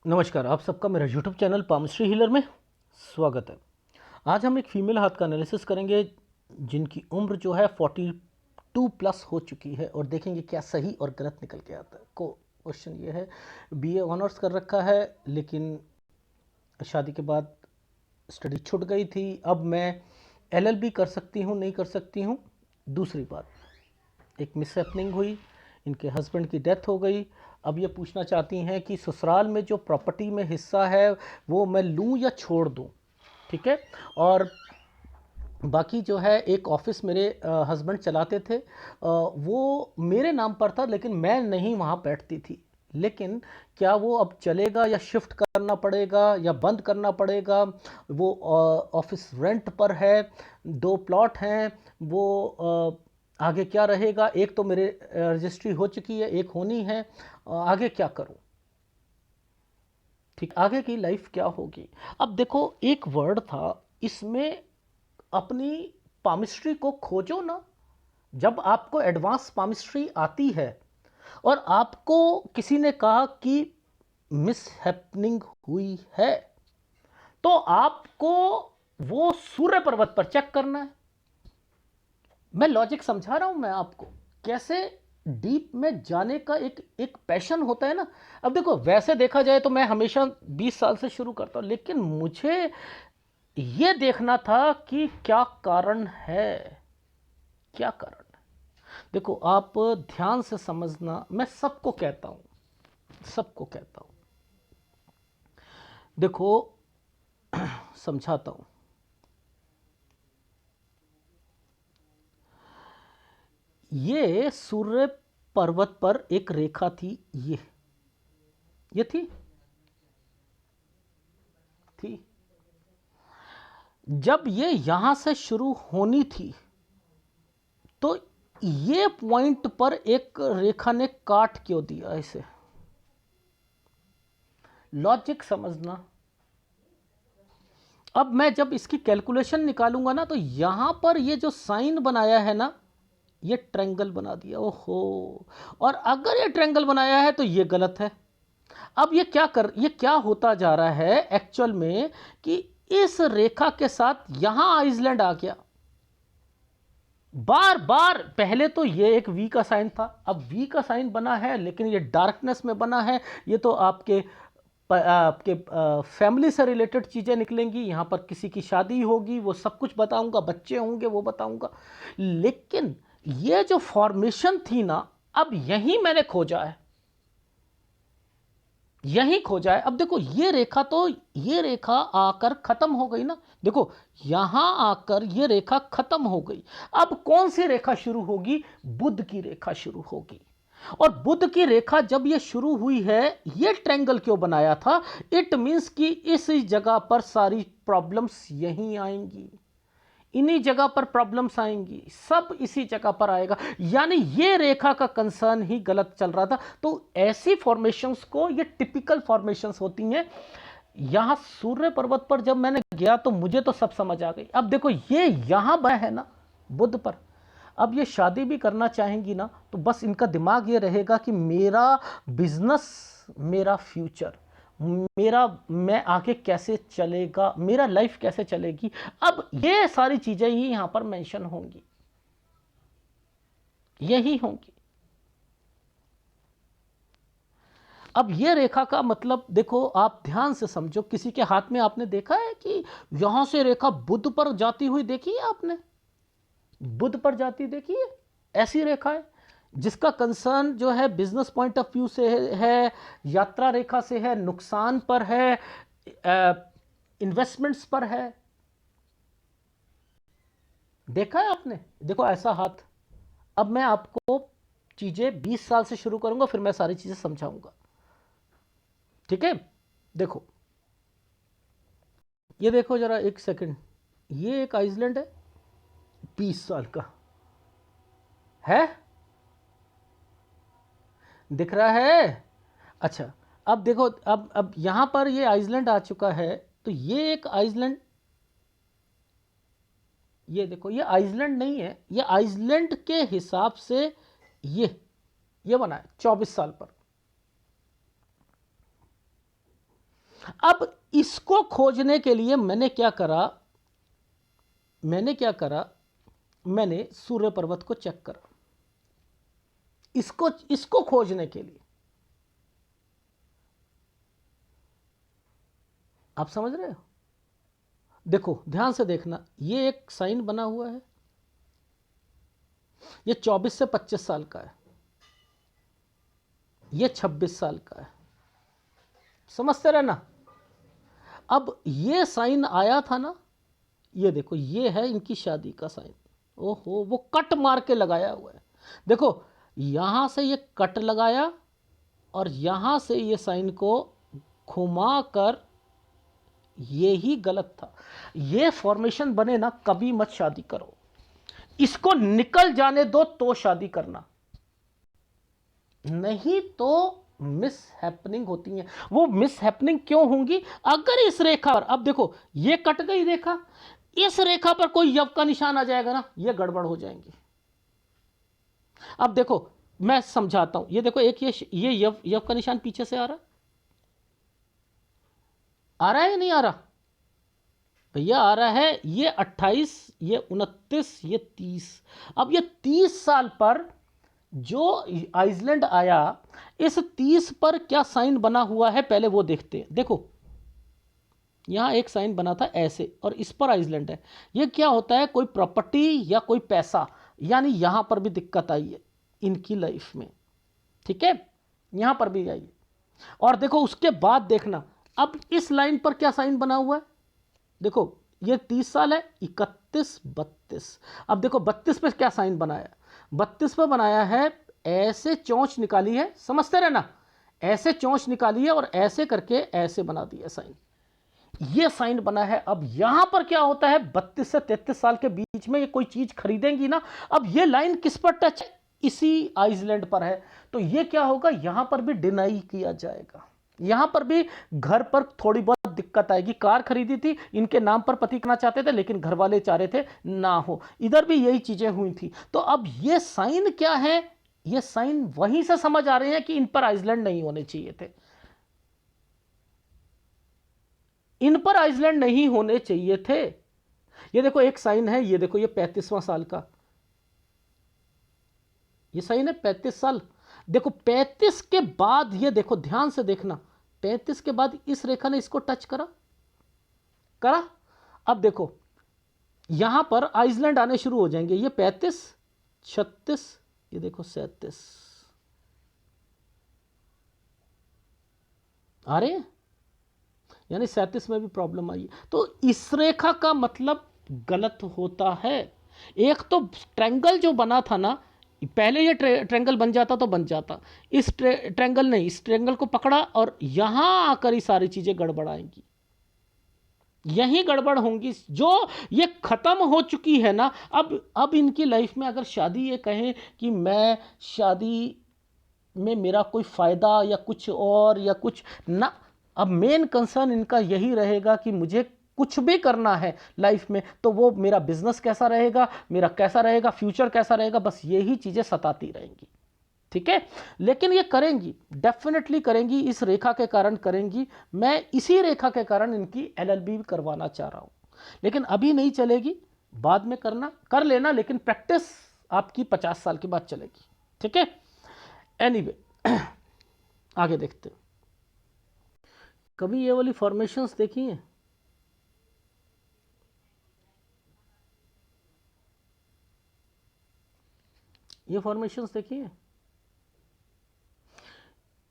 नमस्कार, आप सबका मेरा यूट्यूब चैनल पामश्री हीलर में स्वागत है। आज हम एक फीमेल हाथ का एनालिसिस करेंगे जिनकी उम्र जो है 42 प्लस हो चुकी है और देखेंगे क्या सही और गलत निकल के आता है। क्वेश्चन ये है, बीए ऑनर्स कर रखा है लेकिन शादी के बाद स्टडी छूट गई थी। अब मैं एलएलबी कर सकती हूँ नहीं कर सकती हूँ। दूसरी बात, एक मिसहैपनिंग हुई, इनके हस्बैंड की डेथ हो गई। अब ये पूछना चाहती हैं कि ससुराल में जो प्रॉपर्टी में हिस्सा है वो मैं लूँ या छोड़ दूँ। ठीक है। और बाकी जो है, एक ऑफिस मेरे हस्बैंड चलाते थे, वो मेरे नाम पर था लेकिन मैं नहीं वहाँ बैठती थी। लेकिन क्या वो अब चलेगा या शिफ्ट करना पड़ेगा या बंद करना पड़ेगा? वो ऑफिस रेंट पर है, 2 प्लॉट हैं। वो आगे क्या रहेगा? एक तो मेरे रजिस्ट्री हो चुकी है, एक होनी है। आगे क्या करूं? ठीक, आगे की लाइफ क्या होगी? अब देखो, एक वर्ड था इसमें, अपनी पामिस्ट्री को खोजो ना। जब आपको एडवांस पामिस्ट्री आती है और आपको किसी ने कहा कि मिस हैपनिंग हुई है, तो आपको वो सूर्य पर्वत पर चेक करना है। मैं लॉजिक समझा रहा हूं मैं आपको, कैसे डीप में जाने का एक एक पैशन होता है ना। अब देखो, वैसे देखा जाए तो मैं हमेशा 20 साल से शुरू करता हूं, लेकिन मुझे ये देखना था कि क्या कारण है, क्या कारण है। देखो, आप ध्यान से समझना, मैं सबको कहता हूं, सबको कहता हूं। देखो, समझाता हूं। ये सूर्य पर्वत पर एक रेखा थी, ये थी। जब ये यहां से शुरू होनी थी तो ये पॉइंट पर एक रेखा ने काट क्यों दिया इसे? लॉजिक समझना। अब मैं जब इसकी कैलकुलेशन निकालूंगा ना, तो यहां पर ये जो साइन बनाया है ना, ये ट्रायंगल बना दिया। ओहो, और अगर ये ट्रायंगल बनाया है तो ये गलत है। अब ये क्या होता जा रहा है एक्चुअल में, कि इस रेखा के साथ यहां आइसलैंड आ गया। बार बार, पहले तो ये एक वी का साइन था, अब वी का साइन बना है लेकिन ये डार्कनेस में बना है। ये तो आपके फैमिली से रिलेटेड चीज़ें निकलेंगी, यहाँ पर किसी की शादी होगी, वो सब कुछ बताऊंगा, बच्चे होंगे वो बताऊंगा। लेकिन ये जो फॉर्मेशन थी ना, अब यही मैंने खोजा है, यही खोजा है। अब देखो, ये रेखा आकर खत्म हो गई ना। देखो, यहां आकर ये रेखा खत्म हो गई। अब कौन सी रेखा शुरू होगी? बुध की रेखा शुरू होगी। और बुध की रेखा जब ये शुरू हुई है, ये ट्रायंगल क्यों बनाया था? इट मींस कि इस जगह पर सारी प्रॉब्लम्स यहीं आएंगी, इन्हीं जगह पर प्रॉब्लम्स आएंगी, सब इसी जगह पर आएगा। यानी ये रेखा का कंसर्न ही गलत चल रहा था। तो ऐसी फॉर्मेशंस को, ये टिपिकल फॉर्मेशंस होती हैं। यहां सूर्य पर्वत पर जब मैंने गया तो मुझे तो सब समझ आ गई। अब देखो, ये यहां बह है ना, बुध पर। अब ये शादी भी करना चाहेंगी ना, तो बस इनका दिमाग ये रहेगा कि मेरा बिजनेस, मेरा फ्यूचर, मेरा, मैं आगे कैसे चलेगा, मेरा लाइफ कैसे चलेगी। अब ये सारी चीजें ही यहां पर मेंशन होंगी, यही होंगी। अब ये रेखा का मतलब देखो, आप ध्यान से समझो। किसी के हाथ में आपने देखा है कि यहां से रेखा बुध पर जाती हुई देखी है आपने? बुध पर जाती देखी है? ऐसी रेखा है जिसका कंसर्न जो है बिजनेस पॉइंट ऑफ व्यू से है, यात्रा रेखा से है, नुकसान पर है, इन्वेस्टमेंट्स पर है। देखा है आपने? देखो, ऐसा हाथ। अब मैं आपको चीजें 20 साल से शुरू करूंगा, फिर मैं सारी चीजें समझाऊंगा। ठीक है। देखो, ये देखो जरा, एक सेकंड। ये एक आइसलैंड है, 20 साल का है, दिख रहा है? अच्छा, अब देखो, अब यहां पर ये आइसलैंड आ चुका है, तो ये एक आइसलैंड, ये देखो, ये आइसलैंड नहीं है, ये आइसलैंड के हिसाब से ये बना है 24 साल पर। अब इसको खोजने के लिए मैंने क्या करा, मैंने सूर्य पर्वत को चेक करा इसको खोजने के लिए। आप समझ रहे हो? देखो ध्यान से देखना, ये एक साइन बना हुआ है, ये 24 से 25 साल का है, ये 26 साल का है, समझते रहना। अब ये साइन आया था ना, ये देखो ये है इनकी शादी का साइन। ओहो, वो कट मार के लगाया हुआ है। देखो यहां से ये कट लगाया और यहां से ये साइन को घुमा कर, ये ही गलत था। ये फॉर्मेशन बने ना, कभी मत शादी करो, इसको निकल जाने दो तो शादी करना, नहीं तो मिस हैपनिंग होती है। वो मिस हैपनिंग क्यों होंगी? अगर इस रेखा पर, अब देखो ये कट गई रेखा, इस रेखा पर कोई यव का निशान आ जाएगा ना, ये गड़बड़ हो जाएंगी। अब देखो मैं समझाता हूं, ये देखो एक ये यव का निशान पीछे से आ रहा है या नहीं आ रहा? भैया आ रहा है। ये 28, ये 29, ये 30। अब ये 30 साल पर जो आइसलैंड आया, इस 30 पर क्या साइन बना हुआ है पहले वो देखते हैं। देखो यहां एक साइन बना था ऐसे, और इस पर आइसलैंड है। ये क्या होता है, कोई प्रॉपर्टी या कोई पैसा, यानी यहां पर भी दिक्कत आई है इनकी लाइफ में, ठीक है, यहां पर भी आई है। और देखो उसके बाद देखना, अब इस लाइन पर क्या साइन बना हुआ है, देखो ये 30 साल है, 31, 32। अब देखो 32 पे क्या साइन बनाया, 32 पे बनाया है ऐसे चोंच निकाली है, समझते रहना, ऐसे चोंच निकाली है और ऐसे करके ऐसे बना दिया साइन, ये साइन बना है। अब यहां पर क्या होता है, 32 से 33 साल के बीच में ये कोई चीज खरीदेंगी ना, अब ये लाइन किस पर टच है, इसी आइसलैंड पर है, तो ये क्या होगा, यहां पर भी डिनाई किया जाएगा, यहां पर भी घर पर थोड़ी बहुत दिक्कत आएगी। कार खरीदी थी, इनके नाम पर पति करना चाहते थे, लेकिन घर वाले चाह रहे थे ना हो, इधर भी यही चीजें हुई थी। तो अब ये साइन क्या है, ये साइन वहीं से समझ आ रहे हैं कि इन पर आइसलैंड नहीं होने चाहिए थे, इन पर आइसलैंड नहीं होने चाहिए थे। ये देखो एक साइन है, ये देखो ये 35वां साल का, ये साइन है 35 साल। देखो 35 के बाद, ये देखो ध्यान से देखना, 35 के बाद इस रेखा ने इसको टच करा करा। अब देखो यहां पर आइसलैंड आने शुरू हो जाएंगे, ये 35, 36, ये देखो 37 आ रहे हैं, यानी 37 में भी प्रॉब्लम आई है। तो इस रेखा का मतलब गलत होता है। एक तो ट्रायंगल जो बना था ना, पहले ये ट्रायंगल बन जाता तो बन जाता, इस ट्रायंगल नहीं, इस ट्रायंगल को पकड़ा और यहां आकर ही सारी चीजें गड़बड़ आएंगी, यही गड़बड़ होंगी जो ये खत्म हो चुकी है ना। अब इनकी लाइफ में अगर शादी, ये कहें कि मैं शादी में मेरा कोई फायदा या कुछ और या कुछ ना, अब मेन कंसर्न इनका यही रहेगा कि मुझे कुछ भी करना है लाइफ में, तो वो मेरा बिजनेस कैसा रहेगा, मेरा कैसा रहेगा, फ्यूचर कैसा रहेगा, बस यही चीजें सताती रहेंगी, ठीक है। लेकिन ये करेंगी, डेफिनेटली करेंगी, इस रेखा के कारण करेंगी। मैं इसी रेखा के कारण इनकी एलएलबी करवाना चाह रहा हूं, लेकिन अभी नहीं चलेगी, बाद में करना कर लेना, लेकिन प्रैक्टिस आपकी 50 साल के बाद चलेगी, ठीक है। एनीवे आगे देखते हैं। कभी ये वाली फॉर्मेशंस देखी हैं? ये फॉर्मेशंस देखी हैं?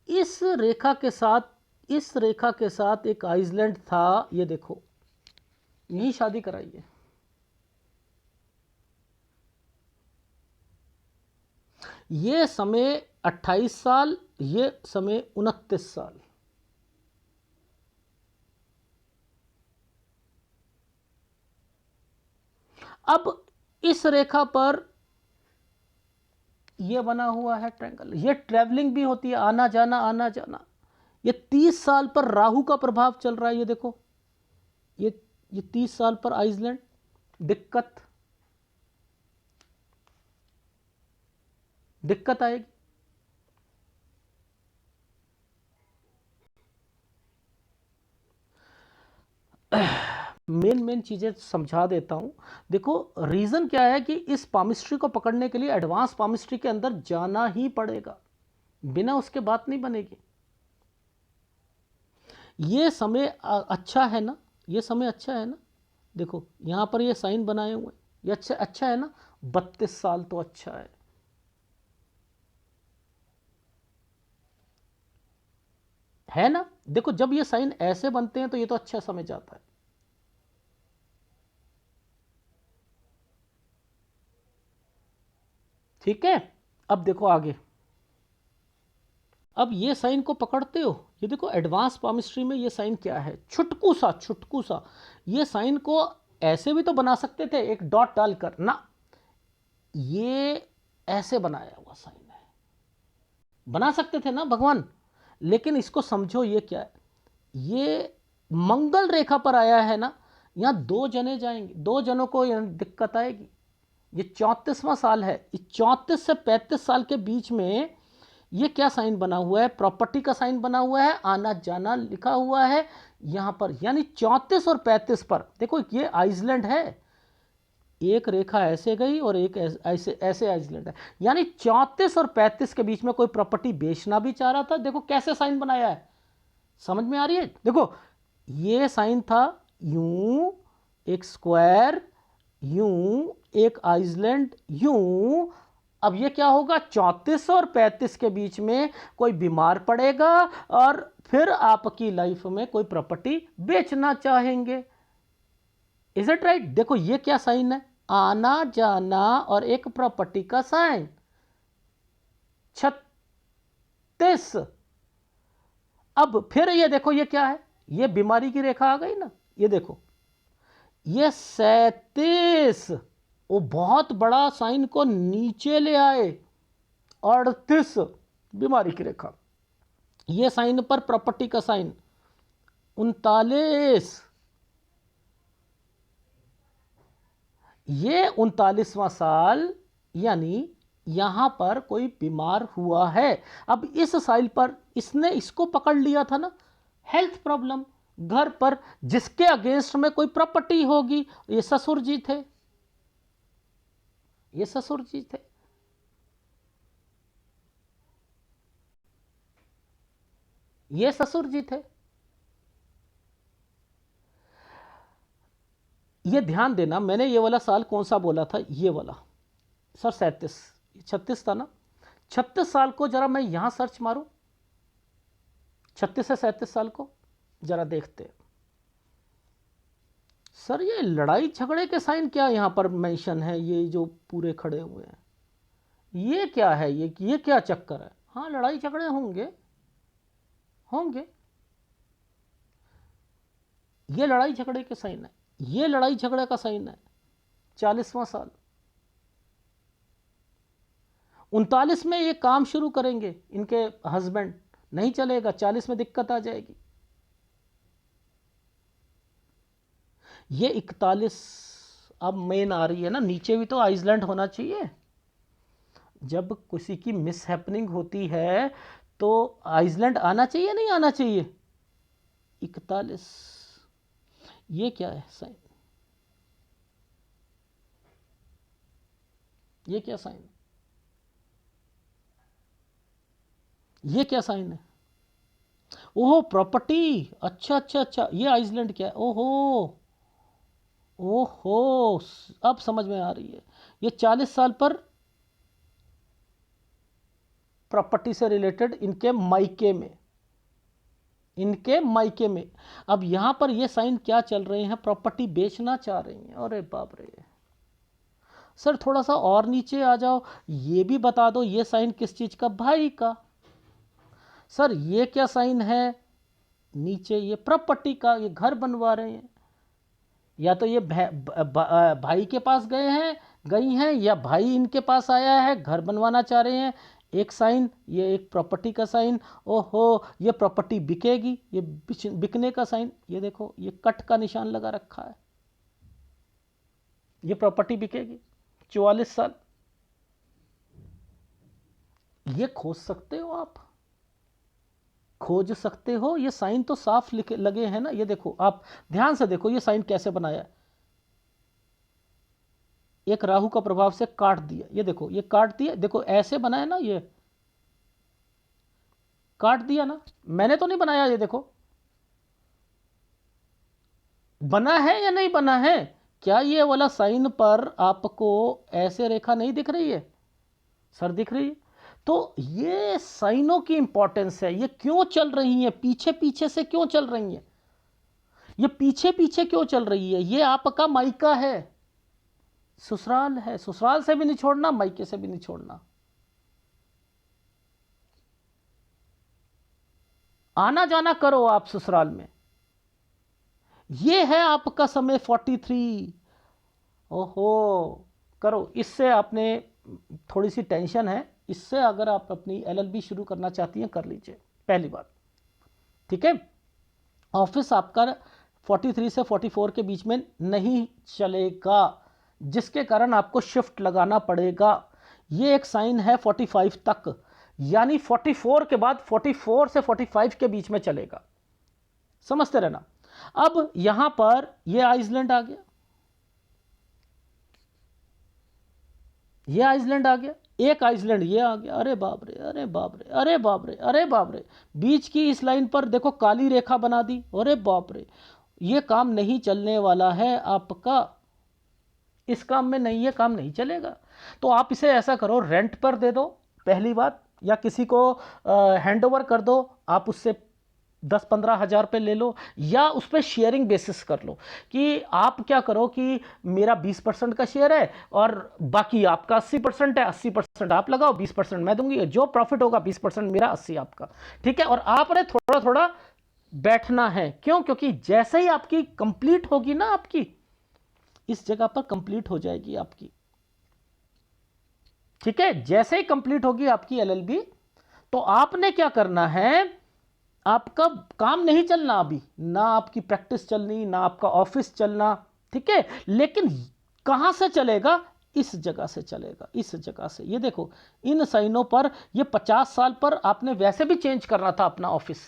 इस रेखा के साथ, इस रेखा के साथ एक आइसलैंड था, ये देखो यही शादी कराई है। ये समय 28 साल, ये समय 29 साल। अब इस रेखा पर ये बना हुआ है ट्रायंगल, ये ट्रैवलिंग भी होती है, आना जाना आना जाना। ये 30 साल पर राहु का प्रभाव चल रहा है, ये देखो ये ये 30 साल पर आइसलैंड, दिक्कत दिक्कत आएगी। मेन मेन चीज़ें समझा देता हूँ। देखो, रीज़न क्या है कि इस पामिस्ट्री को पकड़ने के लिए एडवांस पामिस्ट्री के अंदर जाना ही पड़ेगा, बिना उसके बात नहीं बनेगी। ये समय अच्छा है ना, ये समय अच्छा है ना। देखो यहाँ पर ये साइन बनाए हुए, ये अच्छा अच्छा है ना। 32 साल तो अच्छा है ना। देखो जब ये साइन ऐसे बनते हैं तो ये तो अच्छा समय जाता है। ठीक है, अब देखो आगे। अब ये साइन को पकड़ते हो, ये देखो एडवांस पामिस्ट्री में ये साइन क्या है, छुटकू सा छुटकू सा। ये साइन को ऐसे भी तो बना सकते थे, एक डॉट डालकर ना, ये ऐसे बनाया हुआ साइन है, बना सकते थे ना भगवान। लेकिन इसको समझो, ये क्या है, ये मंगल रेखा पर आया है ना। यहां दो जने जाएंगे, दो जनों को दिक्कत आएगी। ये 34वां साल है, इस 34 से 35 साल के बीच में ये क्या साइन बना हुआ है, प्रॉपर्टी का साइन बना हुआ है, आना जाना लिखा हुआ है यहां पर। यानी 34 और 35 पर देखो, ये आइसलैंड है, एक रेखा ऐसे गई और एक ऐसे ऐसे आइसलैंड है। यानी 34 और 35 के बीच में कोई प्रॉपर्टी बेचना भी चाह रहा था। देखो कैसे साइन बनाया है, समझ में आ रही है। देखो ये साइन था यूं, एक स्क्वायर यूं, एक आइसलैंड यूं। अब ये क्या होगा, 34 और 35 के बीच में कोई बीमार पड़ेगा और फिर आपकी लाइफ में कोई प्रॉपर्टी बेचना चाहेंगे। Is it right. देखो ये क्या साइन है, आना जाना और एक प्रॉपर्टी का साइन, 36। अब फिर ये देखो ये क्या है, ये बीमारी की रेखा आ गई ना। ये देखो ये 37, वो बहुत बड़ा साइन को नीचे ले आए, 38 बीमारी की रेखा। ये साइन पर प्रॉपर्टी का साइन 39, ये 39वां साल। यानी यहां पर कोई बीमार हुआ है। अब इस साइल पर इसने इसको पकड़ लिया था ना, हेल्थ प्रॉब्लम घर पर, जिसके अगेंस्ट में कोई प्रॉपर्टी होगी। ये ससुर जी थे, ये ससुर जी थे। ये ससुर जी थे। ये ध्यान देना, मैंने ये वाला साल कौन सा बोला था, ये वाला सर 37, 36 था ना। 36 साल को जरा मैं यहां सर्च मारूं, 36 से 37 साल को जरा देखते हैं। सर ये लड़ाई झगड़े के साइन क्या यहां पर मेंशन है, ये जो पूरे खड़े हुए हैं, ये क्या है, ये क्या चक्कर है। हाँ लड़ाई झगड़े होंगे, होंगे। ये लड़ाई झगड़े के साइन है, ये लड़ाई झगड़े का साइन है। 40वां साल, 39 में ये काम शुरू करेंगे इनके हस्बैंड, नहीं चलेगा, 40 में दिक्कत आ जाएगी। ये 41 अब मेन आ रही है ना, नीचे भी तो आइसलैंड होना चाहिए। जब किसी की मिस हैपनिंग होती है तो आइसलैंड आना चाहिए, नहीं आना चाहिए। 41, ये क्या है साइन, ये क्या साइन, ये क्या साइन है। ओहो प्रॉपर्टी, अच्छा अच्छा अच्छा, ये आइसलैंड क्या है, ओहो ओहो, अब समझ में आ रही है। ये 40 साल पर प्रॉपर्टी से रिलेटेड इनके मायके में, इनके मायके में। अब यहां पर ये साइन क्या चल रहे हैं, प्रॉपर्टी बेचना चाह रही हैं। अरे बाप रे। सर थोड़ा सा और नीचे आ जाओ, ये भी बता दो ये साइन किस चीज का, भाई का। सर ये क्या साइन है नीचे, ये प्रॉपर्टी का, ये घर बनवा रहे हैं। या तो ये भाई के पास गए हैं, गई हैं, या भाई इनके पास आया है घर बनवाना चाह रहे हैं। एक साइन, ये एक प्रॉपर्टी का साइन। ओहो ये प्रॉपर्टी बिकेगी, ये बिकने का साइन। ये देखो ये कट का निशान लगा रखा है, ये प्रॉपर्टी बिकेगी। 44 साल, ये खोज सकते हो आप। खोज सकते हो। ये साइन तो साफ लिखे लगे हैं ना, ये देखो, आप ध्यान से देखो ये साइन कैसे बनाया है। एक राहु का प्रभाव से काट दिया, ये देखो, ये काट दिया, देखो ऐसे बनाया ना, ये काट दिया ना, मैंने तो नहीं बनाया, ये देखो बना है या नहीं बना है। क्या ये वाला साइन पर आपको ऐसे रेखा नहीं दिख रही है, सर दिख रही है। तो ये साइनों की इंपॉर्टेंस है, ये क्यों चल रही है, पीछे पीछे से क्यों चल रही है, ये पीछे पीछे क्यों चल रही है। ये आपका मायका है, ससुराल है, ससुराल से भी नहीं छोड़ना, मायके से भी नहीं छोड़ना, आना जाना करो आप ससुराल में। ये है आपका समय 43। ओहो, करो, इससे आपने थोड़ी सी टेंशन है, इससे अगर आप अपनी एलएलबी शुरू करना चाहती हैं कर लीजिए, पहली बात, ठीक है। ऑफिस आपका 43 से 44 के बीच में नहीं चलेगा, जिसके कारण आपको शिफ्ट लगाना पड़ेगा। ये एक साइन है 45 तक, यानी 44 के बाद 44 से 45 के बीच में चलेगा, समझते रहना। अब यहां पर ये आइसलैंड आ गया, ये आइसलैंड आ गया, एक आइसलैंड ये आ गया, अरे बाप रे, अरे बाप रे, अरे बाप रे, अरे बाप रे, बीच की इस लाइन पर देखो काली रेखा बना दी, अरे बाप रे, ये काम नहीं चलने वाला है आपका, इस काम में नहीं, ये काम नहीं चलेगा। तो आप इसे ऐसा करो, रेंट पर दे दो पहली बात, या किसी को हैंड ओवर कर दो, आप उससे 10-15 हज़ार रुपये ले लो, या उस पर शेयरिंग बेसिस कर लो कि आप क्या करो कि मेरा 20% का शेयर है और बाकी आपका 80% है, 80% आप लगाओ, 20% मैं दूंगी, जो प्रॉफिट होगा 20% मेरा, 80 आपका, ठीक है। और आपने थोड़ा थोड़ा बैठना है, क्यों, क्योंकि जैसे ही आपकी कंप्लीट होगी ना, आपकी इस जगह पर कंप्लीट हो जाएगी आपकी, ठीक है। जैसे ही कंप्लीट होगी आपकी एलएलबी, तो आपने क्या करना है, आपका काम नहीं चलना अभी, ना आपकी प्रैक्टिस चलनी, ना आपका ऑफिस चलना, ठीक है। लेकिन कहां से चलेगा, इस जगह से चलेगा, इस जगह से। ये देखो इन साइनों पर, ये 50 साल पर आपने वैसे भी चेंज करना था अपना ऑफिस,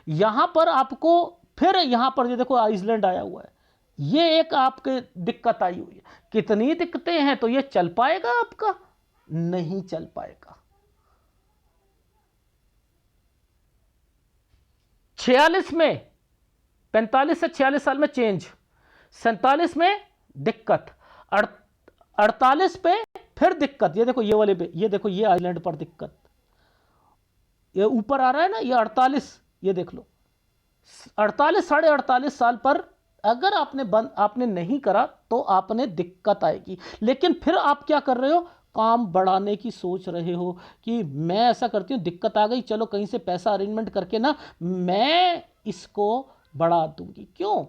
यहां पर आपको फिर यहां पर ये देखो आइसलैंड आया हुआ है, ये एक आपके दिक्कत आई हुई है। कितनी दिक्कतें हैं, तो ये चल पाएगा आपका, नहीं चल पाएगा। 46 में, 45 से 46 साल में चेंज, 47 में दिक्कत, 48 पे फिर दिक्कत, ये देखो ये वाले पे, ये देखो ये आइलैंड पर दिक्कत, ये ऊपर आ रहा है ना, ये 48, ये देख लो 48, 48.5 साल पर अगर आपने नहीं करा तो आपने दिक्कत आएगी। लेकिन फिर आप क्या कर रहे हो, काम बढ़ाने की सोच रहे हो कि मैं ऐसा करती हूं, दिक्कत आ गई, चलो कहीं से पैसा अरेंजमेंट करके ना मैं इसको बढ़ा दूंगी, क्यों,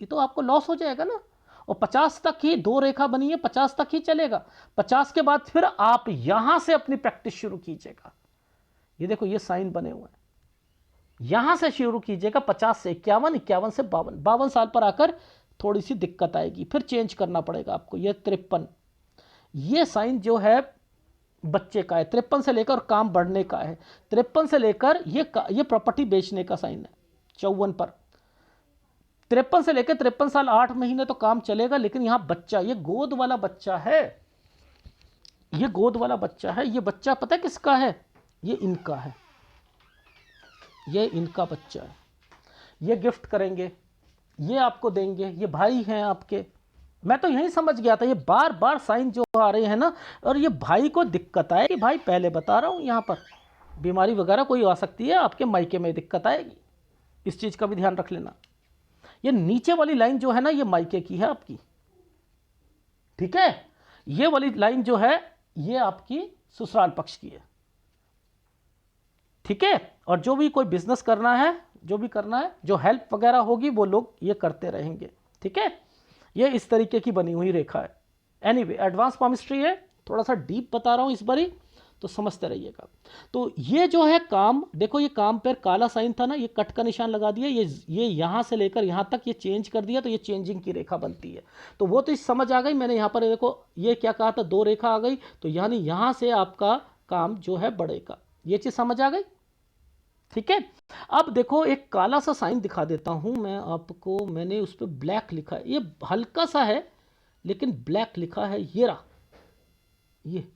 ये तो आपको लॉस हो जाएगा ना। और 50 तक ही दो रेखा बनी है, 50 तक ही चलेगा, 50 के बाद फिर आप यहां से अपनी प्रैक्टिस शुरू कीजिएगा। ये देखो ये साइन बने हुए हैं, यहां से शुरू कीजिएगा, 50 से 51, 51 से 52, 52 साल पर आकर थोड़ी सी दिक्कत आएगी, फिर चेंज करना पड़ेगा आपको। ये 53, ये साइन जो है बच्चे का है, 53 से लेकर काम बढ़ने का है, 53 से लेकर ये प्रॉपर्टी बेचने का साइन है 54 पर। 53 से लेकर 53 साल 8 महीने तो काम चलेगा, लेकिन यहां बच्चा, ये गोद वाला बच्चा है, ये गोद वाला बच्चा है, ये बच्चा पता है किसका है, ये इनका है, ये इनका बच्चा है, ये गिफ्ट करेंगे, ये आपको देंगे, ये भाई हैं आपके। मैं तो यही समझ गया था, ये बार बार साइन जो आ रहे हैं ना, और ये भाई को दिक्कत आएगी, भाई पहले बता रहा हूं, यहां पर बीमारी वगैरह कोई आ सकती है, आपके मायके में दिक्कत आएगी, इस चीज का भी ध्यान रख लेना। ये नीचे वाली लाइन जो है ना, ये मायके की है आपकी, ठीक है। ये वाली लाइन जो है ये आपकी ससुराल पक्ष की है, ठीक है। और जो भी कोई बिजनेस करना है, जो भी करना है, जो हेल्प वगैरह होगी वो लोग ये करते रहेंगे, ठीक है। ये इस तरीके की बनी हुई रेखा है। एनीवे एडवांस पामिस्ट्री है, थोड़ा सा डीप बता रहा हूं इस बारी, तो समझते रहिएगा। तो ये जो है काम, देखो ये काम पर काला साइन था ना, ये कट का निशान लगा दिया, ये यहां से लेकर यहां तक ये चेंज कर दिया, तो ये चेंजिंग की रेखा बनती है। तो वो तो समझ आ गई, मैंने यहां पर देखो ये क्या कहा था, दो रेखा आ गई, तो यानी यहां से आपका काम जो है बढ़ेगा, ये चीज समझ आ गई। ठीक है। अब देखो एक काला सा साइन दिखा देता हूं मैं आपको, मैंने उस पर ब्लैक लिखा है, ये हल्का सा है लेकिन ब्लैक लिखा है, ये रहा, ये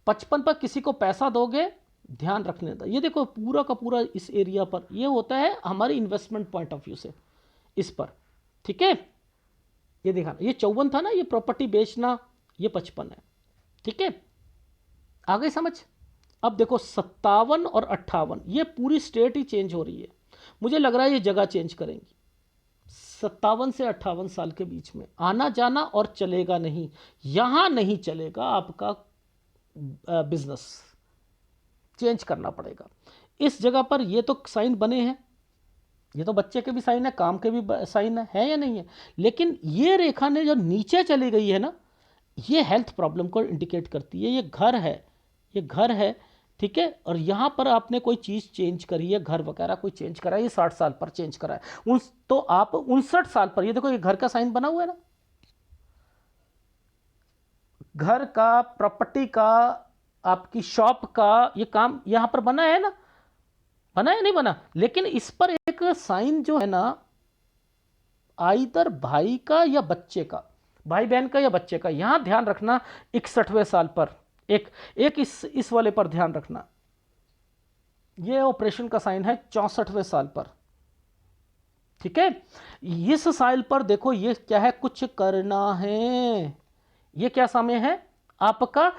55 पर किसी को पैसा दोगे ध्यान रखने का, ये देखो पूरा का पूरा इस एरिया पर, ये होता है हमारी इन्वेस्टमेंट पॉइंट ऑफ व्यू से इस पर, ठीक है। ये देखा ये 54 था ना, ये प्रॉपर्टी बेचना, ये 55 है, ठीक है। आ गई समझ। अब देखो 57 और 58, ये पूरी स्टेट ही चेंज हो रही है, मुझे लग रहा है ये जगह चेंज करेंगी। 57 से 58 साल के बीच में आना जाना और चलेगा नहीं, यहां नहीं चलेगा आपका बिजनेस, चेंज करना पड़ेगा। इस जगह पर ये तो साइन बने हैं, ये तो बच्चे के भी साइन है, काम के भी साइन है या नहीं है, लेकिन ये रेखा ने जो नीचे चली गई है ना, ये हेल्थ प्रॉब्लम को इंडिकेट करती है। ये घर है, ये घर है, ठीक है। और यहाँ पर आपने कोई चीज़ चेंज करी है, घर वगैरह कोई चेंज करा है, ये 60 साल पर चेंज करा है, तो आप 59 साल पर, ये देखो ये घर का साइन बना हुआ है ना, घर का, प्रॉपर्टी का, आपकी शॉप का, ये काम यहां पर बना है ना, बना है नहीं बना, लेकिन इस पर एक साइन जो है ना, आइदर भाई का या बच्चे का, भाई बहन का या बच्चे का, यहां ध्यान रखना 61वें साल पर, एक इस वाले पर ध्यान रखना, ये ऑपरेशन का साइन है 64वें साल पर, ठीक है। इस साल पर देखो ये क्या है, कुछ करना है, ये क्या समय है आपका,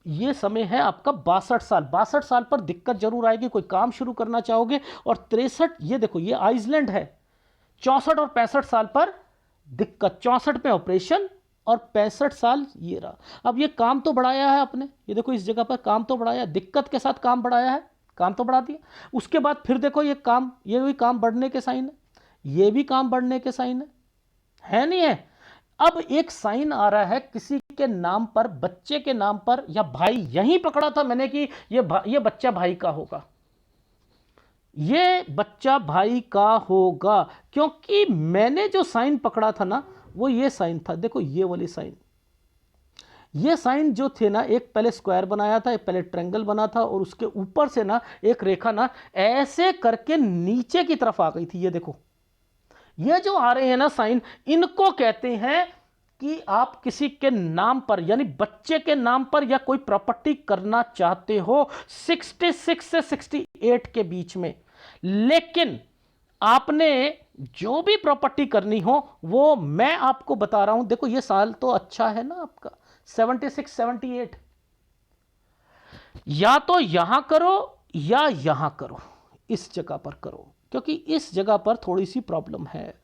ये समय है आपका 62 साल। 62 साल पर दिक्कत जरूर आएगी, कोई काम शुरू करना चाहोगे। और 63, ये देखो ये आइसलैंड है, 64 और 65 साल पर दिक्कत, 64 पे ऑपरेशन और 65 साल ये रहा। अब ये काम तो बढ़ाया है आपने, ये देखो इस जगह पर काम तो बढ़ाया, दिक्कत के साथ काम बढ़ाया है, काम तो बढ़ा दिया। उसके बाद फिर देखो ये काम, ये भी काम बढ़ने के साइन है, ये भी काम बढ़ने के साइन है नहीं है। अब एक साइन आ रहा है किसी के नाम पर, बच्चे के नाम पर या भाई, यहीं पकड़ा था मैंने कि ये बच्चा भाई का होगा, ये बच्चा भाई का होगा, क्योंकि मैंने जो साइन पकड़ा था ना वो ये साइन था, देखो ये वाली साइन, ये साइन जो थे ना, एक पहले स्क्वायर बनाया था, एक पहले ट्रायंगल बना था, और उसके ऊपर से ना एक रेखा ना ऐसे करके नीचे की तरफ आ गई थी। ये देखो ये जो आ रहे हैं ना साइन, इनको कहते हैं कि आप किसी के नाम पर यानी बच्चे के नाम पर या कोई प्रॉपर्टी करना चाहते हो 66 से 68 के बीच में, लेकिन आपने जो भी प्रॉपर्टी करनी हो वो मैं आपको बता रहा हूं। देखो ये साल तो अच्छा है ना आपका 76 78, या तो यहां करो या यहां करो, इस जगह पर करो, क्योंकि इस जगह पर थोड़ी सी प्रॉब्लम है।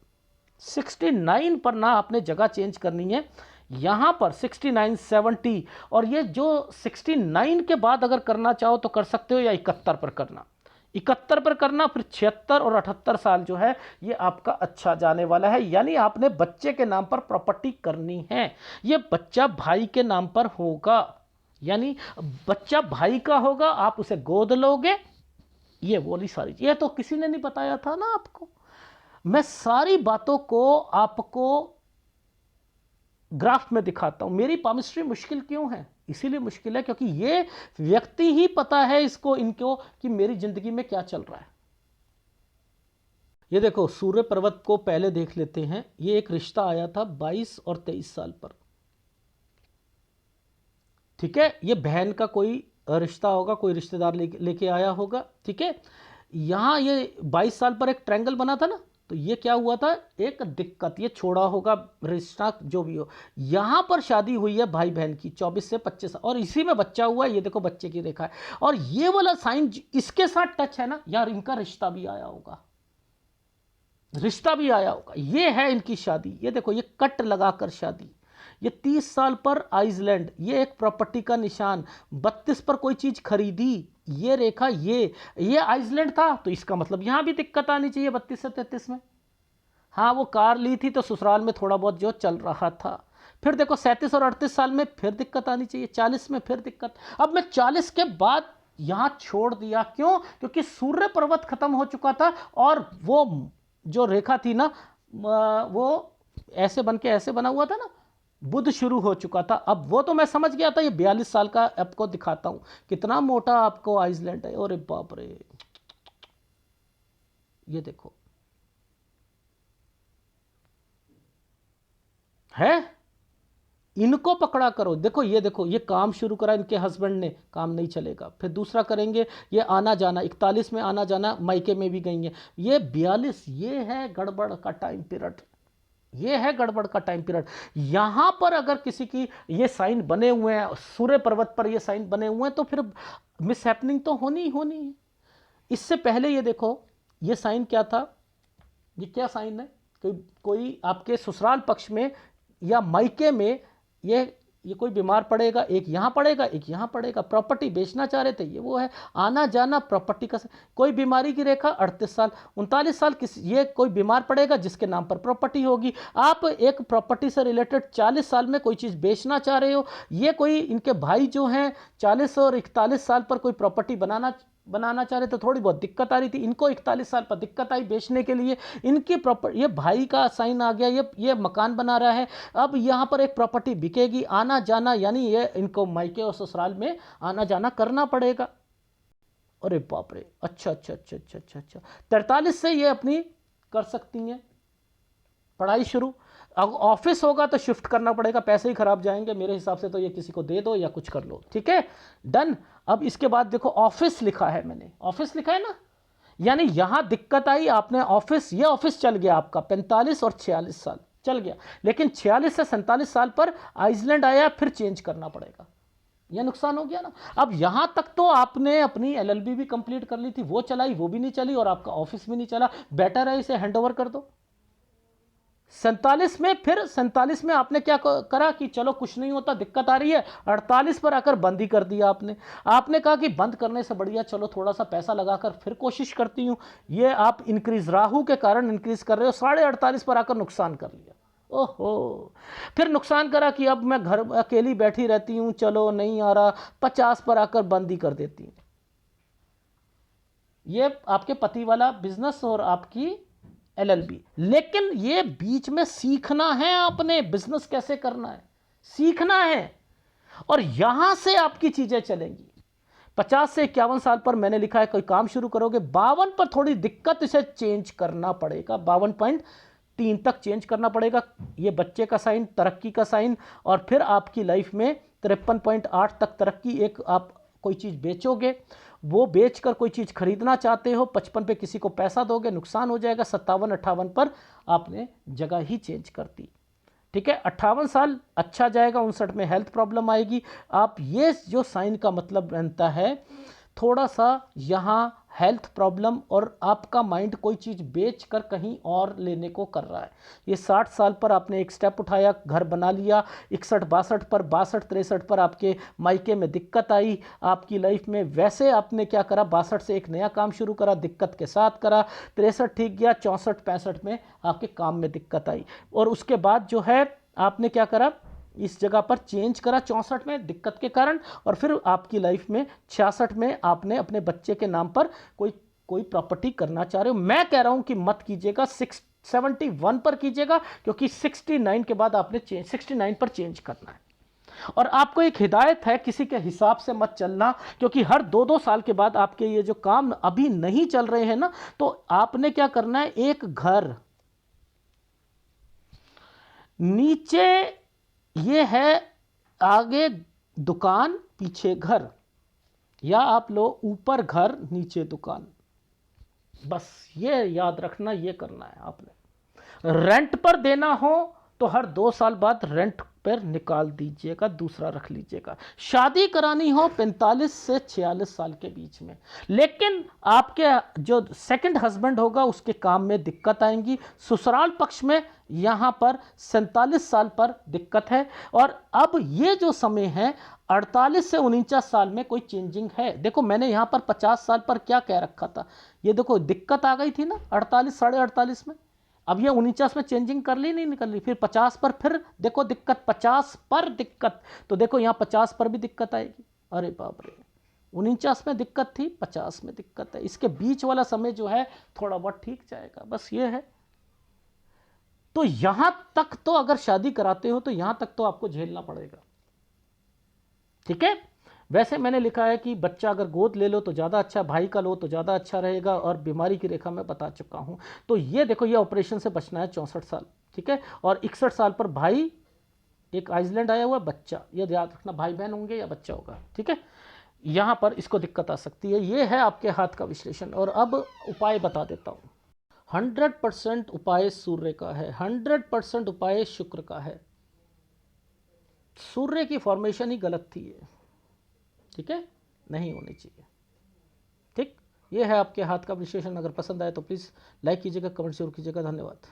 69 पर ना आपने जगह चेंज करनी है, यहां पर 69 70, और ये जो 69 के बाद अगर करना चाहो तो कर सकते हो, या 71 पर करना, 71 पर करना, फिर 76 और 78 साल जो है ये आपका अच्छा जाने वाला है। यानी आपने बच्चे के नाम पर प्रॉपर्टी करनी है, ये बच्चा भाई के नाम पर होगा, यानी बच्चा भाई का होगा, आप उसे गोद लोगे, ये बोली सारी, ये तो किसी ने नहीं बताया था ना आपको। मैं सारी बातों को आपको ग्राफ में दिखाता हूं। मेरी पामिस्ट्री मुश्किल क्यों है, इसीलिए मुश्किल है क्योंकि ये व्यक्ति ही पता है इसको, इनको, कि मेरी जिंदगी में क्या चल रहा है। ये देखो सूर्य पर्वत को पहले देख लेते हैं, ये एक रिश्ता आया था 22 और 23 साल पर, ठीक है। ये बहन का कोई रिश्ता होगा, कोई रिश्तेदार लेके आया होगा, ठीक है। यहां ये 22 साल पर एक ट्रायंगल बना था ना, तो ये क्या हुआ था, एक दिक्कत, ये छोड़ा होगा रिश्ता जो भी हो। यहां पर शादी हुई है भाई बहन की 24 से 25, और इसी में बच्चा हुआ है, ये देखो बच्चे की रेखा है, और ये वाला साइन इसके साथ टच है ना यार, इनका रिश्ता भी आया होगा, रिश्ता भी आया होगा, ये है इनकी शादी। ये देखो ये कट लगाकर शादी, ये 30 साल पर आइसलैंड, ये एक प्रॉपर्टी का निशान, 32 पर कोई चीज खरीदी, ये रेखा, ये आइसलैंड था, तो इसका मतलब यहां भी दिक्कत आनी चाहिए 32 से 33 में। हाँ वो कार ली थी तो ससुराल में थोड़ा बहुत जो चल रहा था। फिर देखो 37 और 38 साल में फिर दिक्कत आनी चाहिए, 40 में फिर दिक्कत। अब मैं 40 के बाद यहां छोड़ दिया, क्यों, क्योंकि सूर्य पर्वत खत्म हो चुका था, और वो जो रेखा थी ना वो ऐसे बन के ऐसे बना हुआ था ना, बुध शुरू हो चुका था। अब वो तो मैं समझ गया था, ये 42 साल का आपको दिखाता हूं कितना मोटा आपको आइसलैंड है। अरे बाप रे, ये देखो है, इनको पकड़ा करो। देखो ये, देखो ये काम शुरू करा इनके हस्बैंड ने, काम नहीं चलेगा, फिर दूसरा करेंगे। ये आना जाना 41 में आना जाना, मायके में भी गई है। ये 42, ये है गड़बड़ का टाइम पीरियड, ये है गड़बड़ का टाइम पीरियड। यहां पर अगर किसी की ये साइन बने हुए हैं, सूर्य पर्वत पर ये साइन बने हुए हैं, तो फिर मिस हैपनिंग तो होनी ही होनी है। इससे पहले ये देखो, ये साइन क्या था, ये क्या साइन है, कोई आपके ससुराल पक्ष में या मायके में ये कोई बीमार पड़ेगा, एक यहाँ पड़ेगा एक यहाँ पड़ेगा, प्रॉपर्टी बेचना चाह रहे थे, ये वो है। आना जाना प्रॉपर्टी का, कोई बीमारी की रेखा 38 साल 39 साल, किस ये कोई बीमार पड़ेगा जिसके नाम पर प्रॉपर्टी होगी। आप एक प्रॉपर्टी से रिलेटेड 40 साल में कोई चीज़ बेचना चाह रहे हो, ये कोई इनके भाई जो हैं 40 और 41 साल पर कोई प्रॉपर्टी बनाना चाह रहे थे, थोड़ी बहुत दिक्कत आ रही थी इनको, 41 साल पर दिक्कत आई बेचने के लिए। इनकी प्रॉपर्टी, ये भाई का साइन आ गया, ये मकान बना रहा है। अब यहाँ पर एक प्रॉपर्टी बिकेगी, आना जाना, यानी ये इनको मायके और ससुराल में आना जाना करना पड़ेगा। अरे बाप रे, अच्छा अच्छा अच्छा अच्छा अच्छा अच्छा, 43 से ये अपनी कर सकती हैं पढ़ाई शुरू। अब ऑफिस होगा तो शिफ्ट करना पड़ेगा, पैसे ही खराब जाएंगे मेरे हिसाब से, तो ये किसी को दे दो या कुछ कर लो, ठीक है, डन। अब इसके बाद देखो ऑफिस लिखा है, मैंने ऑफिस लिखा है ना, यानी यहां दिक्कत आई, आपने ऑफिस, ये ऑफिस चल गया आपका 45 और 46 साल चल गया, लेकिन 46 से 47 साल पर आइसलैंड आया, फिर चेंज करना पड़ेगा, यह नुकसान हो गया ना। अब यहां तक तो आपने अपनी एलएलबी भी कंप्लीट कर ली थी, वो चलाई, वो भी नहीं चली, और आपका ऑफिस भी नहीं चला, बेटर है इसे हैंडओवर कर दो। 47 में, फिर 47 में आपने क्या करा कि चलो कुछ नहीं होता, दिक्कत आ रही है, 48 पर आकर बंद ही कर दिया आपने कहा कि बंद करने से बढ़िया चलो थोड़ा सा पैसा लगाकर फिर कोशिश करती हूं। ये आप इंक्रीज, राहु के कारण इंक्रीज कर रहे हो, 48.5 पर आकर नुकसान कर लिया। ओहो, फिर नुकसान करा कि अब मैं घर अकेली बैठी रहती हूं, चलो नहीं आ रहा, 50 पर आकर बंद ही कर देती हूं। ये आपके पति वाला बिजनेस और आपकी एलएलबी। लेकिन ये बीच में सीखना है, आपने बिजनेस कैसे करना है सीखना है, और यहां से आपकी चीजें चलेंगी। 50 से 51 साल पर मैंने लिखा है कोई काम शुरू करोगे, 52 पर थोड़ी दिक्कत, इसे चेंज करना पड़ेगा, 52.3 तक चेंज करना पड़ेगा। ये बच्चे का साइन, तरक्की का साइन, और फिर आपकी लाइफ में 53.8 तक तरक्की। एक आप कोई चीज बेचोगे, वो बेचकर कोई चीज खरीदना चाहते हो, 55 पे किसी को पैसा दोगे, नुकसान हो जाएगा। 57-58 पर आपने जगह ही चेंज कर दी, ठीक है। 58 साल अच्छा जाएगा, 59 में हेल्थ प्रॉब्लम आएगी। आप ये जो साइन का मतलब बनता है, थोड़ा सा यहाँ हेल्थ प्रॉब्लम, और आपका माइंड कोई चीज़ बेच कर कहीं और लेने को कर रहा है। ये 60 साल पर आपने एक स्टेप उठाया, घर बना लिया, 61-62 पर, 62-63 पर आपके मायके में दिक्कत आई आपकी लाइफ में, वैसे आपने क्या करा, 62 से एक नया काम शुरू करा, दिक्कत के साथ करा, 63 ठीक गया, 64-65 में आपके काम में दिक्कत आई, और उसके बाद जो है आपने क्या करा, इस जगह पर चेंज करा 64 में दिक्कत के कारण, और फिर आपकी लाइफ में 66 में आपने अपने बच्चे के नाम पर कोई प्रॉपर्टी करना चाह रहे हो। मैं कह रहा हूं कि मत कीजिएगा, 71 पर कीजिएगा, क्योंकि 69 के बाद आपने 69 पर चेंज करना है। और आपको एक हिदायत है, किसी के हिसाब से मत चलना, क्योंकि हर 2-2 साल के बाद आपके ये जो काम अभी नहीं चल रहे हैं ना, तो आपने क्या करना है, एक घर नीचे, ये है आगे दुकान पीछे घर, या आप लो ऊपर घर नीचे दुकान, बस ये याद रखना, ये करना है आपने। रेंट पर देना हो तो हर 2 साल बाद रेंट पर निकाल दीजिएगा, दूसरा रख लीजिएगा। शादी करानी हो 45 से 46 साल के बीच में, लेकिन आपके जो सेकंड हस्बैंड होगा उसके काम में दिक्कत आएंगी। ससुराल पक्ष में यहाँ पर 47 साल पर दिक्कत है, और अब ये जो समय है 48 से 49 साल में कोई चेंजिंग है। देखो मैंने यहाँ पर 50 साल पर क्या कह रखा था, ये देखो दिक्कत आ गई थी ना 48 48.5 में, अब ये 49 में चेंजिंग कर ली नहीं निकल ली, फिर 50 पर फिर देखो दिक्कत, 50 पर दिक्कत, तो देखो यहाँ 50 पर भी दिक्कत आएगी। अरे बाप रे, 49 में दिक्कत थी, 50 में दिक्कत है, इसके बीच वाला समय जो है थोड़ा बहुत ठीक जाएगा, बस ये है। तो यहां तक तो अगर शादी कराते हो तो यहां तक तो आपको झेलना पड़ेगा, ठीक है। वैसे मैंने लिखा है कि बच्चा अगर गोद ले लो तो ज़्यादा अच्छा, भाई का लो तो ज़्यादा अच्छा रहेगा, और बीमारी की रेखा मैं बता चुका हूं। तो ये देखो, ये ऑपरेशन से बचना है 64 साल, ठीक है। और 61 साल पर भाई, एक आइसलैंड आया हुआ बच्चा, ये याद रखना, भाई बहन होंगे या बच्चा होगा, ठीक है। यहां पर इसको दिक्कत आ सकती है। ये है आपके हाथ का विश्लेषण, और अब उपाय बता देता हूं। 100% उपाय सूर्य का है, 100% उपाय शुक्र का है। सूर्य की फॉर्मेशन ही गलत थी ये, ठीक है, नहीं होनी चाहिए, ठीक। ये है आपके हाथ का विश्लेषण। अगर पसंद आए तो प्लीज़ लाइक कीजिएगा, कमेंट जरूर कीजिएगा। धन्यवाद।